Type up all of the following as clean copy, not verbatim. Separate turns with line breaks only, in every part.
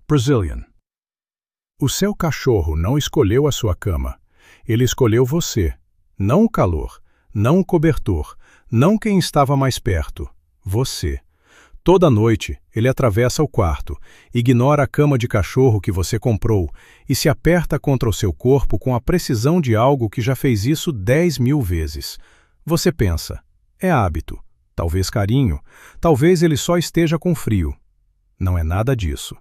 Brazilian. O seu cachorro não escolheu a sua cama. Ele escolheu você. Não o calor, não o cobertor, não quem estava mais perto. Você. Toda noite, ele atravessa o quarto, ignora a cama de cachorro que você comprou e se aperta contra o seu corpo com a precisão de algo que já fez isso 10.000 vezes. Você pensa, é hábito, talvez carinho, talvez ele só esteja com frio. Não é nada disso.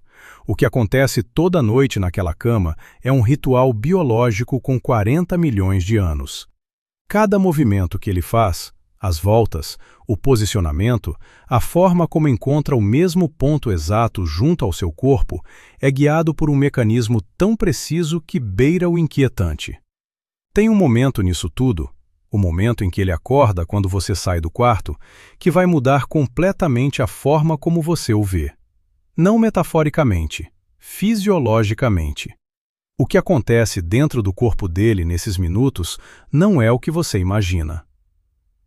O que acontece toda noite naquela cama é um ritual biológico com 40 milhões de anos. Cada movimento que ele faz, as voltas, o posicionamento, a forma como encontra o mesmo ponto exato junto ao seu corpo, é guiado por um mecanismo tão preciso que beira o inquietante. Tem um momento nisso tudo, o momento em que ele acorda quando você sai do quarto, que vai mudar completamente a forma como você o vê. Não metaforicamente, fisiologicamente. O que acontece dentro do corpo dele nesses minutos não é o que você imagina.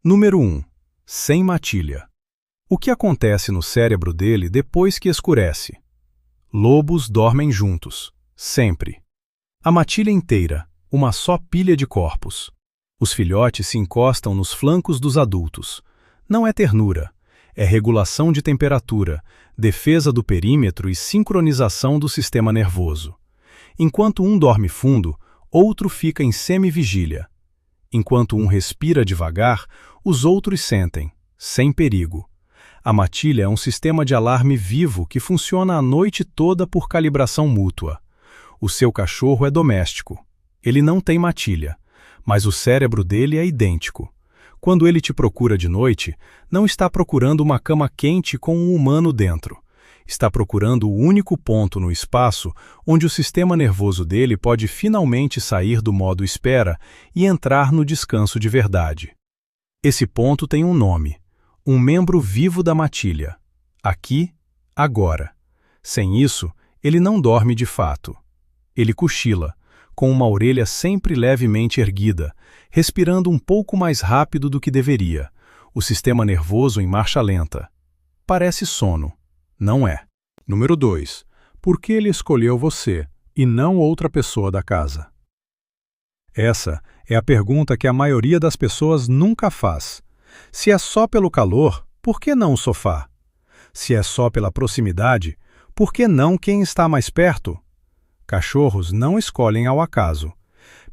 Número 1. Sem matilha. O que acontece no cérebro dele depois que escurece? Lobos dormem juntos, sempre. A matilha inteira, uma só pilha de corpos. Os filhotes se encostam nos flancos dos adultos. Não é ternura, é regulação de temperatura, defesa do perímetro e sincronização do sistema nervoso. Enquanto um dorme fundo, outro fica em semivigília. Enquanto um respira devagar, os outros sentem, sem perigo. A matilha é um sistema de alarme vivo que funciona a noite toda por calibração mútua. O seu cachorro é doméstico. Ele não tem matilha, mas o cérebro dele é idêntico. Quando ele te procura de noite, não está procurando uma cama quente com um humano dentro. Está procurando o único ponto no espaço onde o sistema nervoso dele pode finalmente sair do modo espera e entrar no descanso de verdade. Esse ponto tem um nome, um membro vivo da matilha. Aqui, agora. Sem isso, ele não dorme de fato. Ele cochila, com uma orelha sempre levemente erguida, respirando um pouco mais rápido do que deveria, o sistema nervoso em marcha lenta. Parece sono. Não é. Número 2. Por que ele escolheu você e não outra pessoa da casa? Essa é a pergunta que a maioria das pessoas nunca faz. Se é só pelo calor, por que não o sofá? Se é só pela proximidade, por que não quem está mais perto? Cachorros não escolhem ao acaso.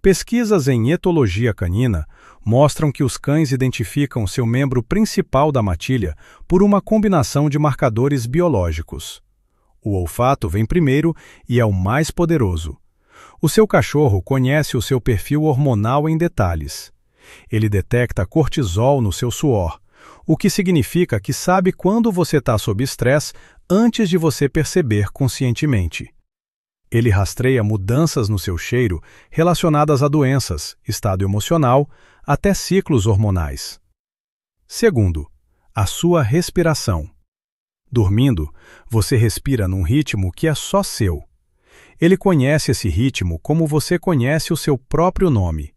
Pesquisas em etologia canina mostram que os cães identificam seu membro principal da matilha por uma combinação de marcadores biológicos. O olfato vem primeiro e é o mais poderoso. O seu cachorro conhece o seu perfil hormonal em detalhes. Ele detecta cortisol no seu suor, o que significa que sabe quando você está sob estresse antes de você perceber conscientemente. Ele rastreia mudanças no seu cheiro relacionadas a doenças, estado emocional, até ciclos hormonais. Segundo, a sua respiração. Dormindo, você respira num ritmo que é só seu. Ele conhece esse ritmo como você conhece o seu próprio nome.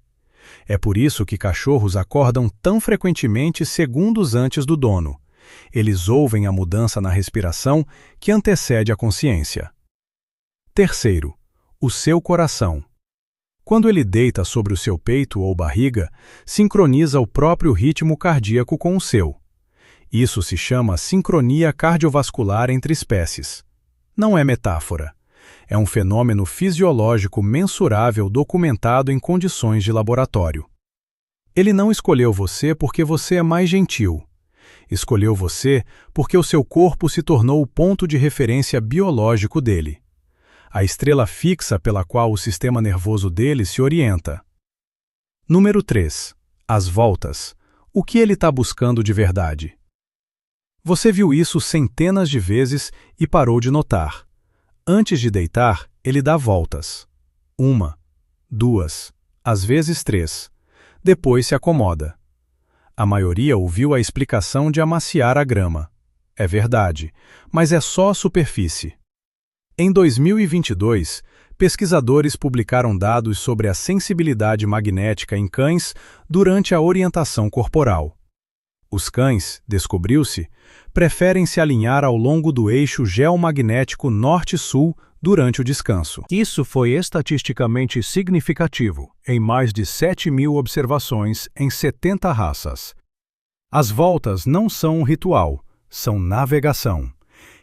É por isso que cachorros acordam tão frequentemente segundos antes do dono. Eles ouvem a mudança na respiração que antecede a consciência. Terceiro, o seu coração. Quando ele deita sobre o seu peito ou barriga, sincroniza o próprio ritmo cardíaco com o seu. Isso se chama sincronia cardiovascular entre espécies. Não é metáfora. É um fenômeno fisiológico mensurável documentado em condições de laboratório. Ele não escolheu você porque você é mais gentil. Escolheu você porque o seu corpo se tornou o ponto de referência biológico dele. A estrela fixa pela qual o sistema nervoso dele se orienta. Número 3. As voltas. O que ele está buscando de verdade? Você viu isso centenas de vezes e parou de notar. Antes de deitar, ele dá voltas. 1, 2, às vezes 3. Depois se acomoda. A maioria ouviu a explicação de amaciar a grama. É verdade, mas é só a superfície. Em 2022, pesquisadores publicaram dados sobre a sensibilidade magnética em cães durante a orientação corporal. Os cães, descobriu-se, preferem se alinhar ao longo do eixo geomagnético norte-sul durante o descanso. Isso foi estatisticamente significativo, em mais de 7.000 observações em 70 raças. As voltas não são um ritual, são navegação.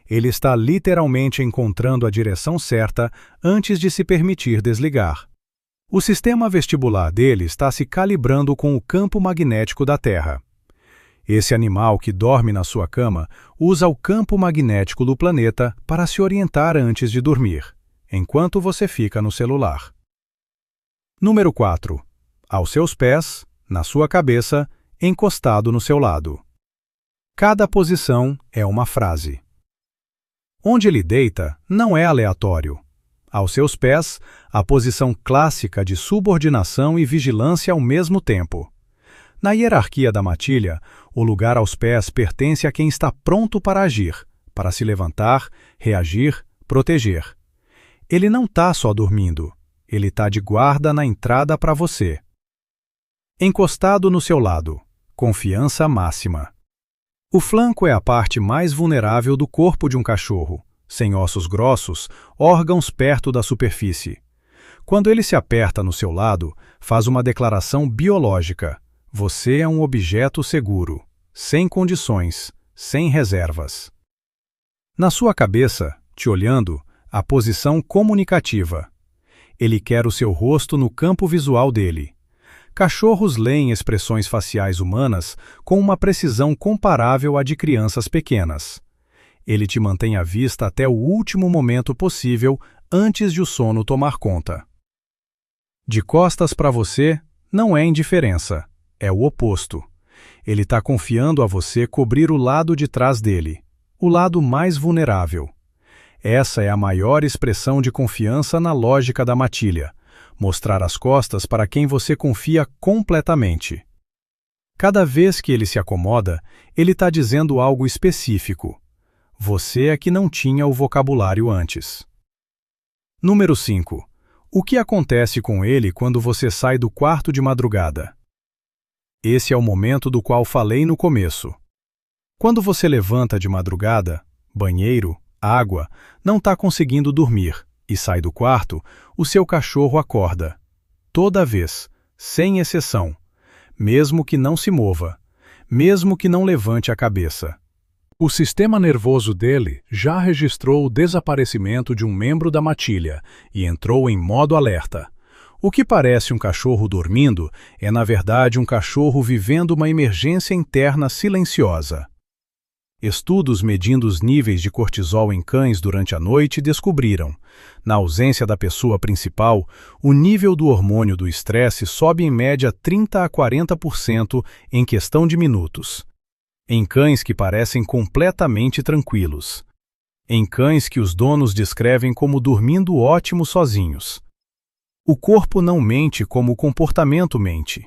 Ele está literalmente encontrando a direção certa antes de se permitir desligar. O sistema vestibular dele está se calibrando com o campo magnético da Terra. Esse animal que dorme na sua cama usa o campo magnético do planeta para se orientar antes de dormir, enquanto você fica no celular. Número 4. Aos seus pés, na sua cabeça, encostado no seu lado. Cada posição é uma frase. Onde ele deita não é aleatório. Aos seus pés, a posição clássica de subordinação e vigilância ao mesmo tempo. Na hierarquia da matilha, o lugar aos pés pertence a quem está pronto para agir, para se levantar, reagir, proteger. Ele não está só dormindo, ele está de guarda na entrada para você. Encostado no seu lado, confiança máxima. O flanco é a parte mais vulnerável do corpo de um cachorro, sem ossos grossos, órgãos perto da superfície. Quando ele se aperta no seu lado, faz uma declaração biológica. Você é um objeto seguro, sem condições, sem reservas. Na sua cabeça, te olhando, a posição comunicativa. Ele quer o seu rosto no campo visual dele. Cachorros leem expressões faciais humanas com uma precisão comparável à de crianças pequenas. Ele te mantém à vista até o último momento possível antes de o sono tomar conta. De costas para você, não é indiferença. É o oposto. Ele está confiando a você cobrir o lado de trás dele, o lado mais vulnerável. Essa é a maior expressão de confiança na lógica da matilha, mostrar as costas para quem você confia completamente. Cada vez que ele se acomoda, ele está dizendo algo específico. Você é que não tinha o vocabulário antes. Número 5. O que acontece com ele quando você sai do quarto de madrugada? Esse é o momento do qual falei no começo. Quando você levanta de madrugada, banheiro, água, não está conseguindo dormir e sai do quarto, o seu cachorro acorda. Toda vez, sem exceção. Mesmo que não se mova, mesmo que não levante a cabeça. O sistema nervoso dele já registrou o desaparecimento de um membro da matilha e entrou em modo alerta. O que parece um cachorro dormindo é, na verdade, um cachorro vivendo uma emergência interna silenciosa. Estudos medindo os níveis de cortisol em cães durante a noite descobriram, na ausência da pessoa principal, o nível do hormônio do estresse sobe em média 30 a 40% em questão de minutos. Em cães que parecem completamente tranquilos. Em cães que os donos descrevem como dormindo ótimo sozinhos. O corpo não mente como o comportamento mente.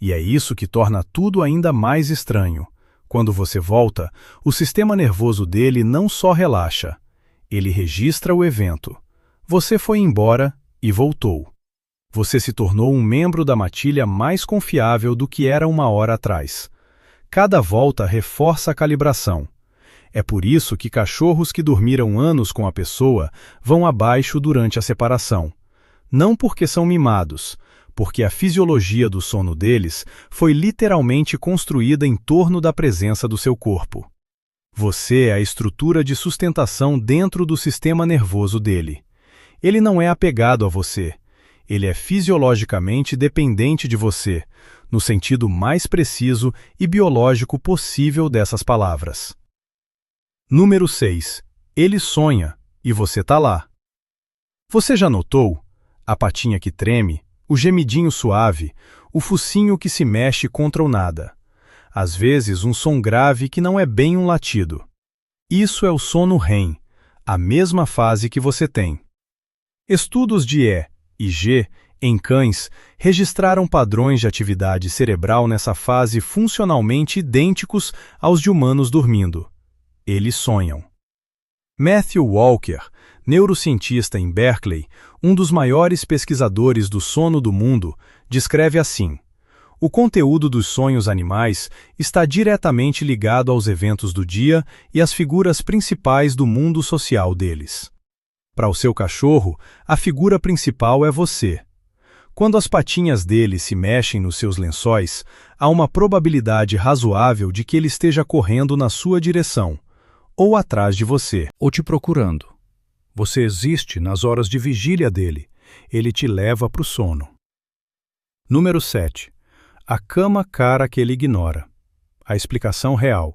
E é isso que torna tudo ainda mais estranho. Quando você volta, o sistema nervoso dele não só relaxa, ele registra o evento. Você foi embora e voltou. Você se tornou um membro da matilha mais confiável do que era uma hora atrás. Cada volta reforça a calibração. É por isso que cachorros que dormiram anos com a pessoa vão abaixo durante a separação. Não porque são mimados, porque a fisiologia do sono deles foi literalmente construída em torno da presença do seu corpo. Você é a estrutura de sustentação dentro do sistema nervoso dele. Ele não é apegado a você. Ele é fisiologicamente dependente de você, no sentido mais preciso e biológico possível dessas palavras. Número 6. Ele sonha, e você está lá. Você já notou? A patinha que treme, o gemidinho suave, o focinho que se mexe contra o nada. Às vezes um som grave que não é bem um latido. Isso é o sono REM, a mesma fase que você tem. Estudos de E e G em cães registraram padrões de atividade cerebral nessa fase funcionalmente idênticos aos de humanos dormindo. Eles sonham. Matthew Walker, neurocientista em Berkeley, um dos maiores pesquisadores do sono do mundo, descreve assim: O conteúdo dos sonhos animais está diretamente ligado aos eventos do dia e às figuras principais do mundo social deles. Para o seu cachorro, a figura principal é você. Quando as patinhas dele se mexem nos seus lençóis, há uma probabilidade razoável de que ele esteja correndo na sua direção, ou atrás de você, ou te procurando. Você existe nas horas de vigília dele. Ele te leva para o sono. Número 7. A cama cara que ele ignora. A explicação real.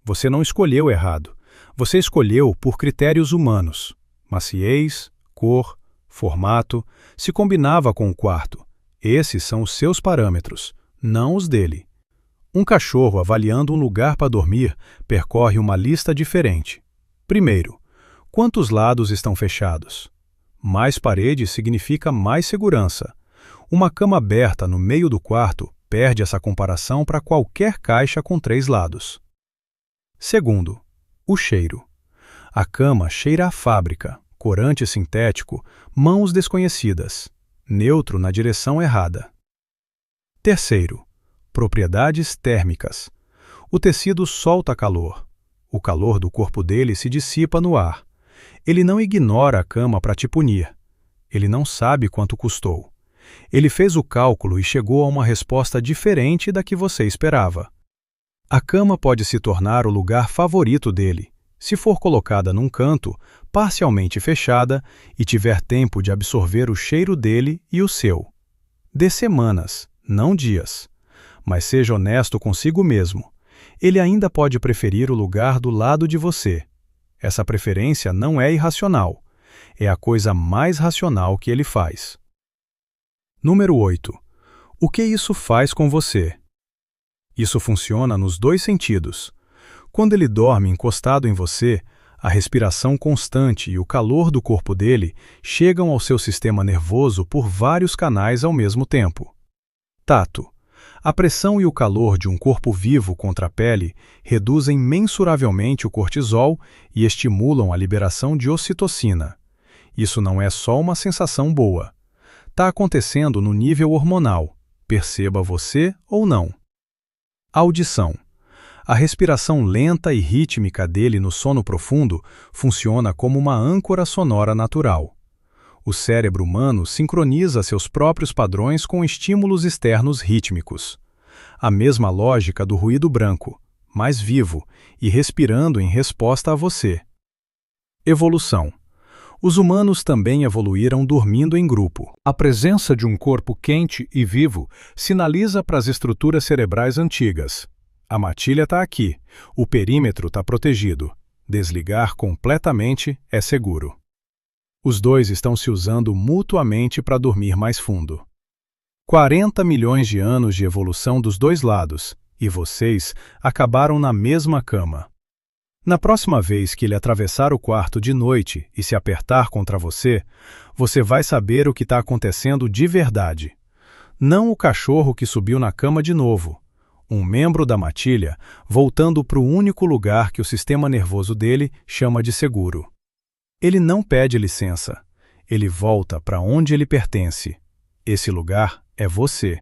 Você não escolheu errado. Você escolheu por critérios humanos. Maciez, cor, formato, se combinava com o quarto. Esses são os seus parâmetros, não os dele. Um cachorro avaliando um lugar para dormir percorre uma lista diferente. Primeiro, quantos lados estão fechados? Mais paredes significa mais segurança. Uma cama aberta no meio do quarto perde essa comparação para qualquer caixa com 3 lados. Segundo, o cheiro. A cama cheira a fábrica, corante sintético, mãos desconhecidas, neutro na direção errada. Terceiro, propriedades térmicas. O tecido solta calor. O calor do corpo dele se dissipa no ar. Ele não ignora a cama para te punir. Ele não sabe quanto custou. Ele fez o cálculo e chegou a uma resposta diferente da que você esperava. A cama pode se tornar o lugar favorito dele, se for colocada num canto, parcialmente fechada e tiver tempo de absorver o cheiro dele e o seu. Dê semanas, não dias. Mas seja honesto consigo mesmo. Ele ainda pode preferir o lugar do lado de você. Essa preferência não é irracional. É a coisa mais racional que ele faz. Número 8. O que isso faz com você? Isso funciona nos 2 sentidos. Quando ele dorme encostado em você, a respiração constante e o calor do corpo dele chegam ao seu sistema nervoso por vários canais ao mesmo tempo. Tato. A pressão e o calor de um corpo vivo contra a pele reduzem mensuravelmente o cortisol e estimulam a liberação de ocitocina. Isso não é só uma sensação boa. Está acontecendo no nível hormonal, perceba você ou não. Audição. A respiração lenta e rítmica dele no sono profundo funciona como uma âncora sonora natural. O cérebro humano sincroniza seus próprios padrões com estímulos externos rítmicos. A mesma lógica do ruído branco, mais vivo e respirando em resposta a você. Evolução. Os humanos também evoluíram dormindo em grupo. A presença de um corpo quente e vivo sinaliza para as estruturas cerebrais antigas. A matilha está aqui, o perímetro está protegido. Desligar completamente é seguro. Os 2 estão se usando mutuamente para dormir mais fundo. 40 milhões de anos de evolução dos 2 lados, e vocês acabaram na mesma cama. Na próxima vez que ele atravessar o quarto de noite e se apertar contra você, você vai saber o que está acontecendo de verdade. Não o cachorro que subiu na cama de novo. Um membro da matilha voltando para o único lugar que o sistema nervoso dele chama de seguro. Ele não pede licença. Ele volta para onde ele pertence. Esse lugar é você.